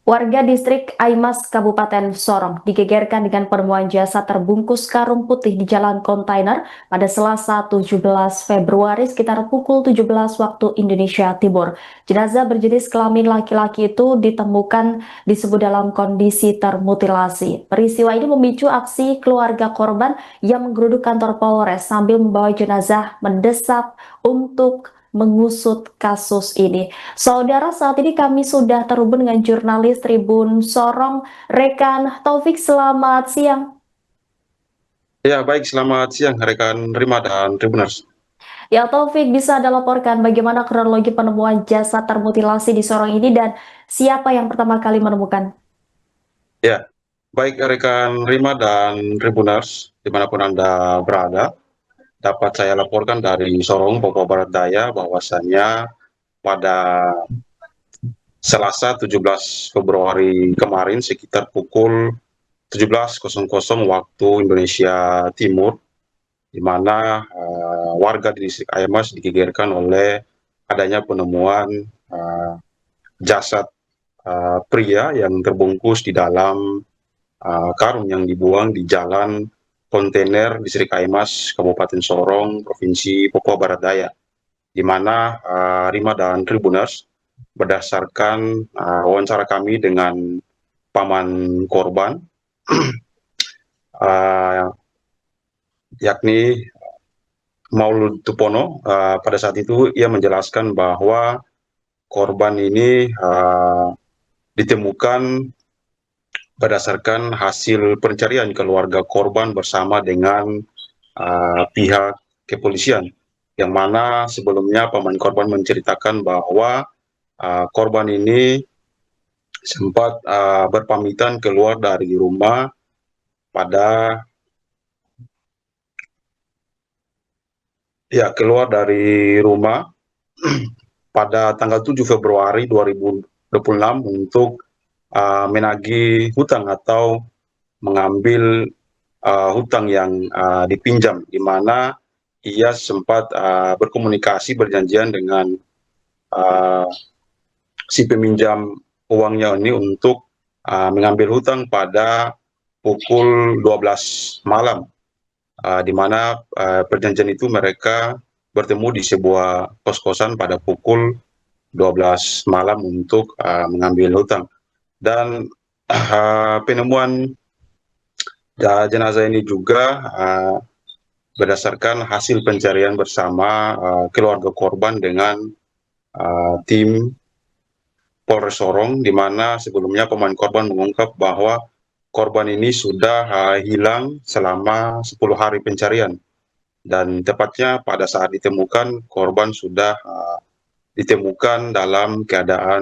Warga distrik Aimas, Kabupaten Sorong digegerkan dengan penemuan jasad terbungkus karung putih di jalan kontainer pada Selasa 17 Februari sekitar pukul 17 waktu Indonesia Timur. Jenazah berjenis kelamin laki-laki itu ditemukan disebut dalam kondisi termutilasi. Peristiwa ini memicu aksi keluarga korban yang menggeruduk kantor Polres sambil membawa jenazah mendesak untuk mengusut kasus ini. Saudara, saat ini kami sudah terhubung dengan jurnalis Tribun Sorong, rekan Taufik. Selamat siang. Ya, baik. Selamat siang, rekan Rima dan Tribuners. Ya, Taufik, bisa Anda laporkan bagaimana kronologi penemuan jasad termutilasi di Sorong ini dan siapa yang pertama kali menemukan? Ya, baik rekan Rima dan Tribuners, dimanapun Anda berada, dapat saya laporkan dari Sorong, Papua Barat Daya, bahwasannya pada Selasa 17 Februari kemarin sekitar pukul 17.00 waktu Indonesia Timur, di mana warga di distrik Aimas digegerkan oleh adanya penemuan jasad pria yang terbungkus di dalam karung yang dibuang di jalan kontainer distrik Aimas, Kabupaten Sorong, Provinsi Papua Barat Daya, di mana Rima dan Tribuners, berdasarkan wawancara kami dengan paman korban, yakni Maulud Tupono, pada saat itu ia menjelaskan bahwa korban ini ditemukan berdasarkan hasil pencarian keluarga korban bersama dengan pihak kepolisian, yang mana sebelumnya paman korban menceritakan bahwa korban ini sempat berpamitan keluar dari rumah pada pada tanggal 7 Februari 2026 untuk menagih hutang atau mengambil hutang yang dipinjam, di mana ia sempat berkomunikasi berjanjian dengan si peminjam uangnya ini untuk mengambil hutang pada pukul 12 malam, di mana perjanjian itu mereka bertemu di sebuah kos-kosan pada pukul 12 malam untuk mengambil hutang. Dan penemuan jenazah ini juga berdasarkan hasil pencarian bersama keluarga korban dengan tim Polres Sorong, di mana sebelumnya pemain korban mengungkap bahwa korban ini sudah hilang selama 10 hari pencarian, dan tepatnya pada saat ditemukan korban sudah ditemukan dalam keadaan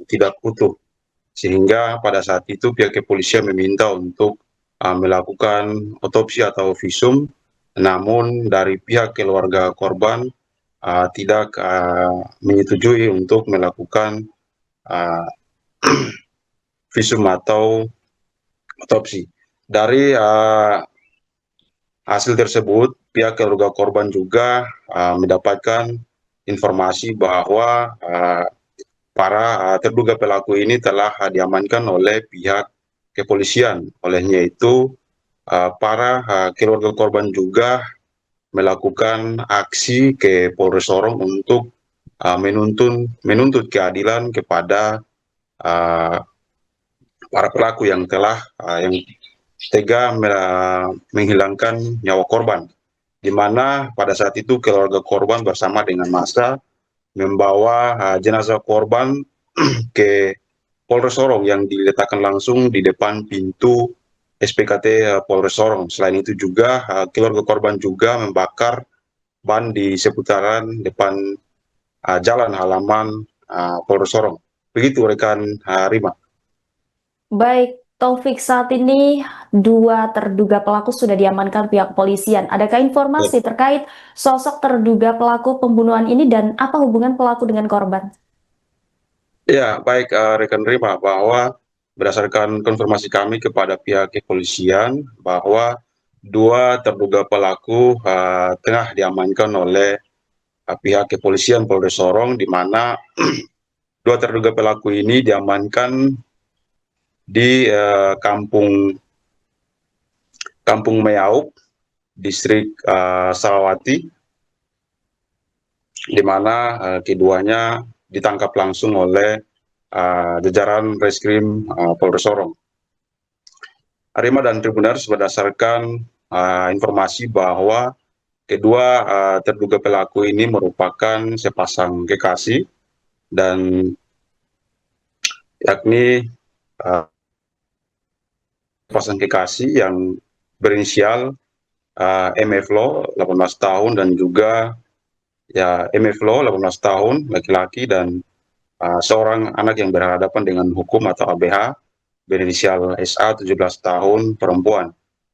tidak utuh, sehingga pada saat itu pihak kepolisian meminta untuk melakukan otopsi atau visum, namun dari pihak keluarga korban tidak menyetujui untuk melakukan visum atau otopsi. Dari hasil tersebut, pihak keluarga korban juga mendapatkan informasi bahwa para terduga pelaku ini telah diamankan oleh pihak kepolisian. Olehnya itu, para keluarga korban juga melakukan aksi ke Polres Sorong untuk menuntut keadilan kepada para pelaku yang telah yang tega menghilangkan nyawa korban, di mana pada saat itu keluarga korban bersama dengan massa membawa jenazah korban ke Polres Sorong yang diletakkan langsung di depan pintu SPKT Polres Sorong. Selain itu juga keluarga korban juga membakar ban di seputaran depan jalan halaman Polres Sorong. Begitu rekan Rima. Baik, Taufik, saat ini dua terduga pelaku sudah diamankan pihak kepolisian. Adakah informasi terkait sosok terduga pelaku pembunuhan ini dan apa hubungan pelaku dengan korban? Ya, baik rekan Rima, bahwa berdasarkan konfirmasi kami kepada pihak kepolisian bahwa dua terduga pelaku tengah diamankan oleh pihak kepolisian Polres Sorong, di mana dua terduga pelaku ini diamankan di Kampung Meauk, distrik Sarawati, di mana keduanya ditangkap langsung oleh jajaran Reskrim Polres Sorong. Arema dan Tribuners berdasarkan informasi bahwa kedua terduga pelaku ini merupakan sepasang kekasih, dan yakni sepasang kekasih yang berinisial MF Lo 18 tahun dan juga MF Lo 18 tahun laki-laki, dan seorang anak yang berhadapan dengan hukum atau ABH berinisial SA 17 tahun perempuan,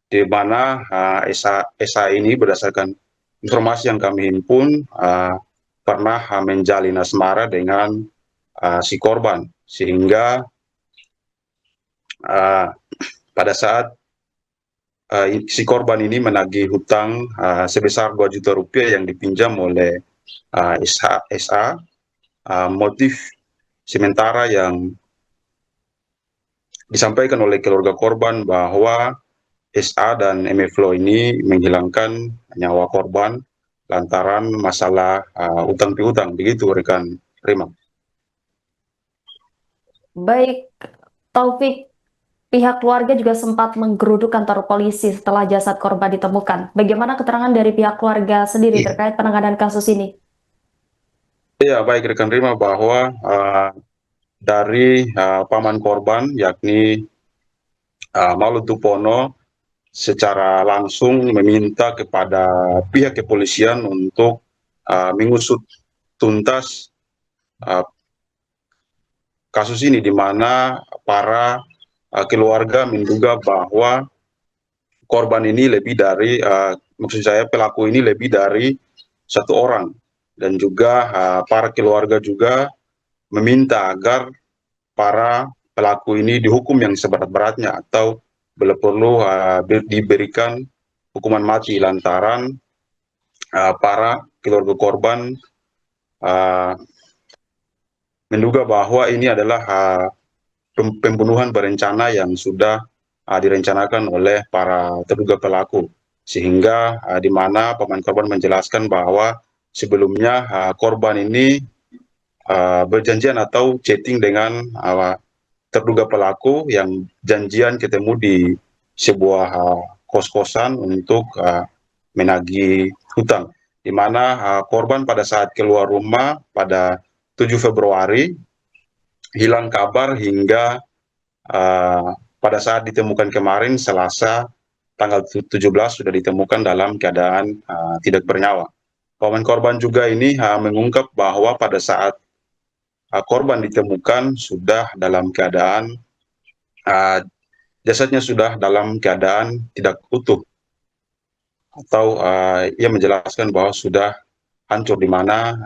di mana SA ini berdasarkan informasi yang kami himpun pernah menjalin asmara dengan si korban, sehingga pada saat si korban ini menagih hutang sebesar 2 juta rupiah yang dipinjam oleh SA, motif sementara yang disampaikan oleh keluarga korban bahwa SA dan MF Lo ini menghilangkan nyawa korban lantaran masalah utang piutang. Begitu rekan Rima. Baik, Taufik, pihak keluarga juga sempat menggeruduk kantor polisi setelah jasad korban ditemukan. Bagaimana keterangan dari pihak keluarga sendiri terkait penanganan kasus ini? Ya, baik rekan Rima, bahwa dari paman korban yakni Malut Tupono secara langsung meminta kepada pihak kepolisian untuk mengusut tuntas kasus ini, di mana para keluarga menduga bahwa korban ini lebih dari, maksud saya pelaku ini lebih dari satu orang, dan juga para keluarga juga meminta agar para pelaku ini dihukum yang seberat-beratnya atau bila perlu diberikan hukuman mati, lantaran para keluarga korban menduga bahwa ini adalah pembunuhan berencana yang sudah direncanakan oleh para terduga pelaku, sehingga di mana paman korban menjelaskan bahwa sebelumnya korban ini berjanjian atau chatting dengan terduga pelaku yang janjian ketemu di sebuah kos-kosan untuk menagih hutang, di mana korban pada saat keluar rumah pada 7 Februari hilang kabar hingga pada saat ditemukan kemarin Selasa tanggal 17 sudah ditemukan dalam keadaan tidak bernyawa. Paman korban juga ini mengungkap bahwa pada saat korban ditemukan sudah dalam keadaan jasadnya sudah dalam keadaan tidak utuh, atau ia menjelaskan bahwa sudah hancur, di mana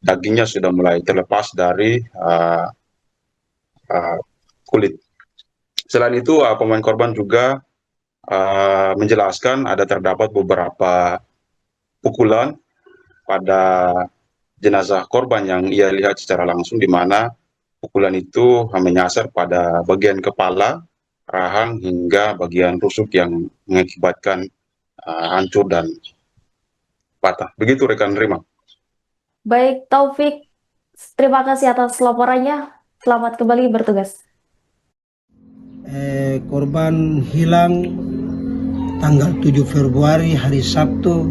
dagingnya sudah mulai terlepas dari kulit. Selain itu, paman korban juga menjelaskan ada terdapat beberapa pukulan pada jenazah korban yang ia lihat secara langsung, di mana pukulan itu menyasar pada bagian kepala, rahang, hingga bagian rusuk yang mengakibatkan hancur dan patah. Begitu rekan Rima. Baik, Taufik, terima kasih atas laporannya. Selamat kembali bertugas. Korban hilang tanggal 7 Februari hari Sabtu.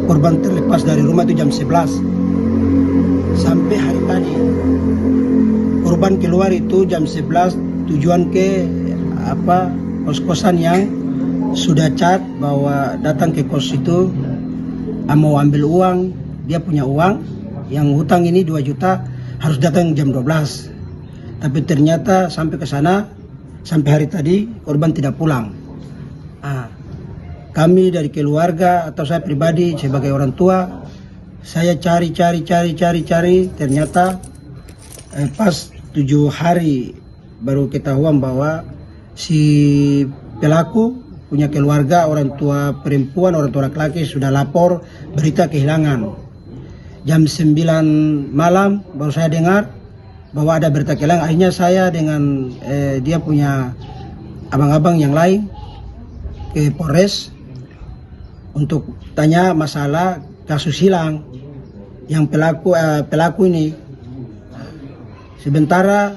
Korban terlepas dari rumah itu jam 11. Sampai hari tadi korban keluar itu jam 11 tujuan ke kos-kosan yang sudah cat bahwa datang ke kos itu mau ambil uang. Dia punya uang yang hutang ini 2 juta, harus datang jam 12. Tapi ternyata sampai ke sana, sampai hari tadi korban tidak pulang. Kami dari keluarga atau saya pribadi sebagai orang tua, saya cari, ternyata pas 7 hari baru ketahuan bahwa si pelaku punya keluarga, orang tua perempuan, orang tua laki-laki sudah lapor berita kehilangan. Jam 9 malam baru saya dengar bahwa ada berita hilang. Akhirnya saya dengan dia punya abang-abang yang lain ke Polres untuk tanya masalah kasus hilang yang pelaku ini. Sementara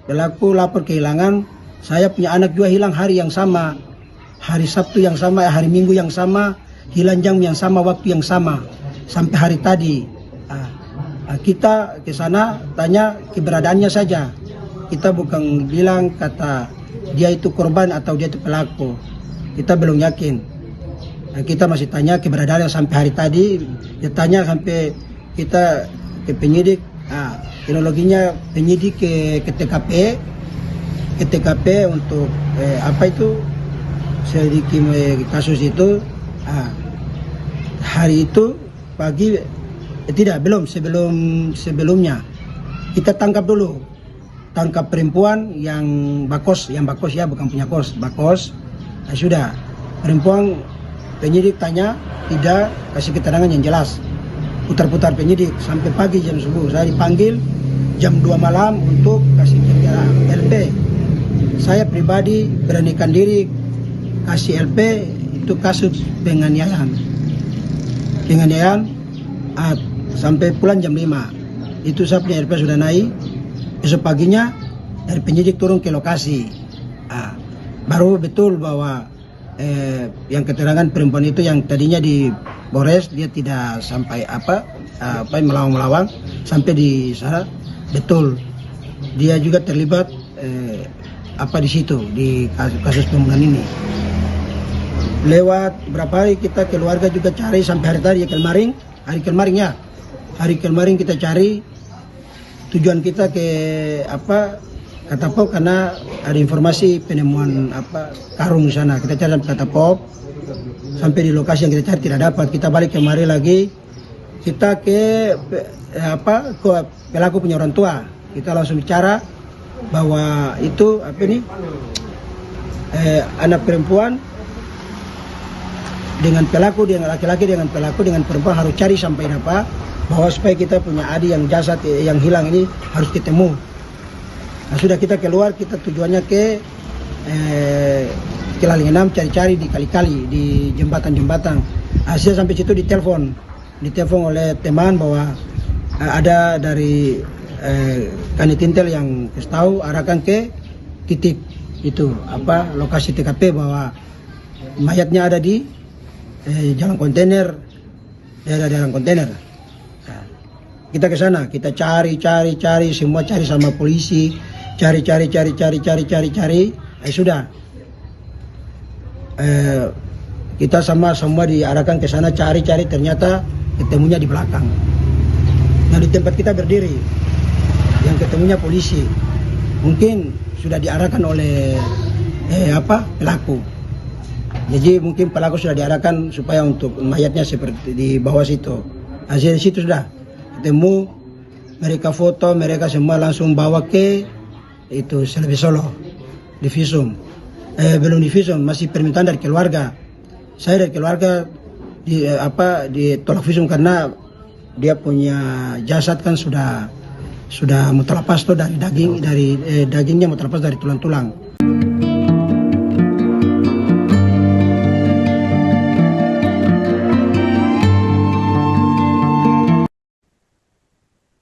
pelaku lapor kehilangan, saya punya anak juga hilang hari yang sama, hari Sabtu yang sama, hari Minggu yang sama, hilang jam yang sama, waktu yang sama, sampai hari tadi. Kita ke sana tanya keberadaannya saja. Kita bukan bilang kata dia itu korban atau dia itu pelaku. Kita belum yakin. Kita masih tanya keberadaannya sampai hari tadi. Dia tanya sampai kita ke penyidik. Teknologinya penyidik ke TKP untuk selidiki kasus itu. Hari itu pagi sebelumnya kita tangkap perempuan yang bakos ya, bukan punya bakos. Sudah perempuan penyidik tanya, tidak kasih keterangan yang jelas, putar-putar penyidik sampai pagi jam subuh. Saya dipanggil jam 2 malam untuk kasih LP. Saya pribadi beranikan diri kasih LP. Itu kasus penganiayaan sampai pulang jam 5. Itu saya punya LP sudah naik. Besok paginya dari penyidik turun ke lokasi. Baru betul bahwa yang keterangan perempuan itu yang tadinya di Polres dia tidak sampai melawang-melawang sampai di sana. Betul dia juga terlibat di situ di kasus pembunuhan ini. Lewat berapa hari kita keluarga juga cari sampai hari tadi hari kemarin kita cari. Tujuan kita ke Katapok karena ada informasi penemuan karung di sana. Kita cari sampai Katapok, sampai di lokasi yang kita cari tidak dapat. Kita balik kemari lagi, kita ke pelaku punya orang tua. Kita langsung bicara bahwa itu anak perempuan dengan pelaku, dengan laki-laki dengan pelaku dengan perempuan harus cari sampai dapat, bahwa supaya kita punya adik yang jasad yang hilang ini harus ketemu. Nah, sudah kita keluar, kita tujuannya ke Lalingenam, cari-cari di kali-kali, di jembatan-jembatan. Hasil sampai situ ditelepon oleh teman bahwa ada dari Kanit Intel yang tahu arahkan ke titik itu lokasi TKP bahwa mayatnya ada di jalan kontainer, daerah jalan kontainer. Nah, kita ke sana, kita cari semua, cari sama polisi, cari. Sudah kita semua diarahkan ke sana cari, ternyata ketemunya di belakang. Nah, di tempat kita berdiri yang ketemunya polisi, mungkin sudah diarahkan oleh pelaku. Jadi mungkin pelaku sudah diarahkan supaya untuk mayatnya seperti di bawah situ. Hasil situ sudah ketemu, mereka foto, mereka semua langsung bawa ke itu Selebe Solo, divisum. Belum divisum, masih permintaan dari keluarga. Saya dari keluarga ditolak visum karena dia punya jasad kan sudah mau terlepas tuh dari dagingnya mau terlepas dari tulang-tulang.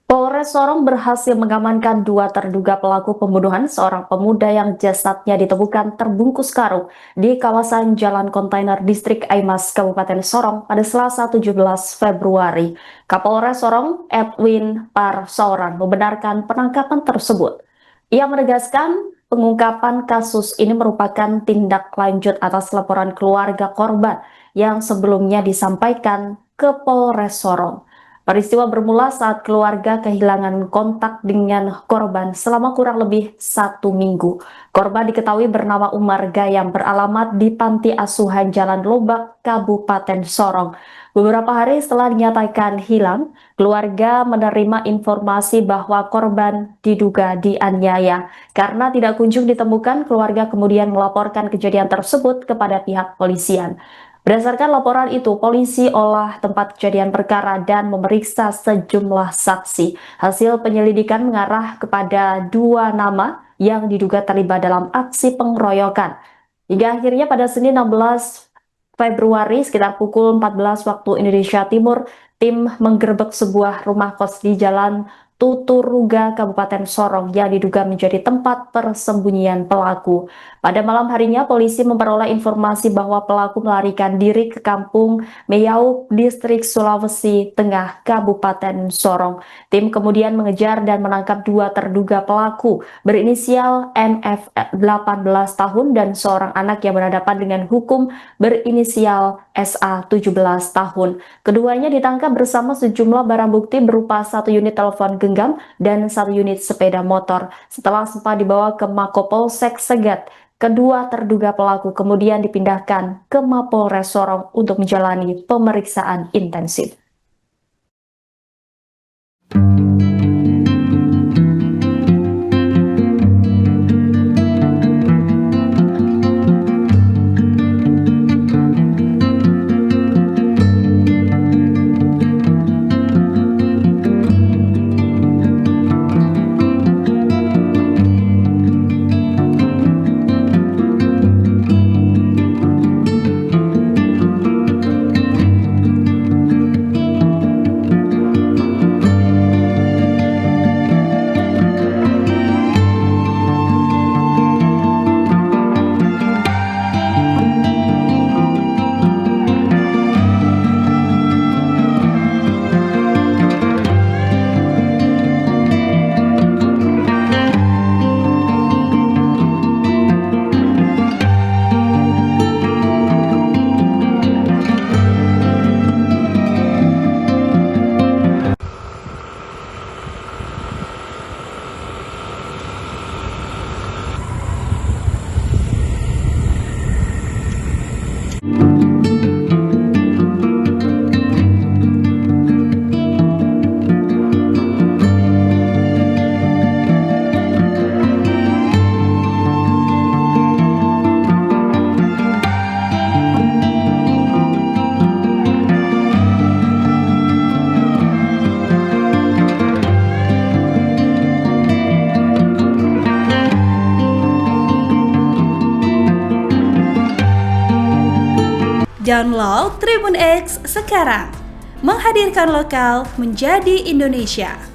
Polres Sorong berhasil mengamankan 2 terduga pelaku pembunuhan seorang pemuda yang jasadnya ditemukan terbungkus karung di kawasan Jalan Kontainer Distrik Aimas, Kabupaten Sorong pada Selasa 17 Februari. Kapolres Sorong, Edwin Parsoran, membenarkan penangkapan tersebut. Ia menegaskan pengungkapan kasus ini merupakan tindak lanjut atas laporan keluarga korban yang sebelumnya disampaikan ke Polres Sorong. Peristiwa bermula saat keluarga kehilangan kontak dengan korban selama kurang lebih 1 minggu. Korban diketahui bernama Umar Gayam, beralamat di Panti Asuhan Jalan Lobak, Kabupaten Sorong. Beberapa hari setelah dinyatakan hilang, keluarga menerima informasi bahwa korban diduga dianiaya. Karena tidak kunjung ditemukan, keluarga kemudian melaporkan kejadian tersebut kepada pihak polisian. Berdasarkan laporan itu, polisi olah tempat kejadian perkara dan memeriksa sejumlah saksi. Hasil penyelidikan mengarah kepada 2 nama yang diduga terlibat dalam aksi pengeroyokan. Hingga akhirnya pada Senin 16 Februari sekitar pukul 14 waktu Indonesia Timur, tim menggerebek sebuah rumah kos di Jalan Tuturuga, Kabupaten Sorong yang diduga menjadi tempat persembunyian pelaku. Pada malam harinya, polisi memperoleh informasi bahwa pelaku melarikan diri ke Kampung Meyauk, Distrik Sulawesi Tengah, Kabupaten Sorong. Tim kemudian mengejar dan menangkap 2 terduga pelaku berinisial MF 18 tahun dan seorang anak yang berhadapan dengan hukum berinisial SA 17 tahun. Keduanya ditangkap bersama sejumlah barang bukti berupa 1 unit telepon genggam dan 1 unit sepeda motor. Setelah sempat dibawa ke Makopolsek Segat, kedua terduga pelaku kemudian dipindahkan ke Mapolres Sorong untuk menjalani pemeriksaan intensif. Download Tribun X sekarang, menghadirkan lokal menjadi Indonesia.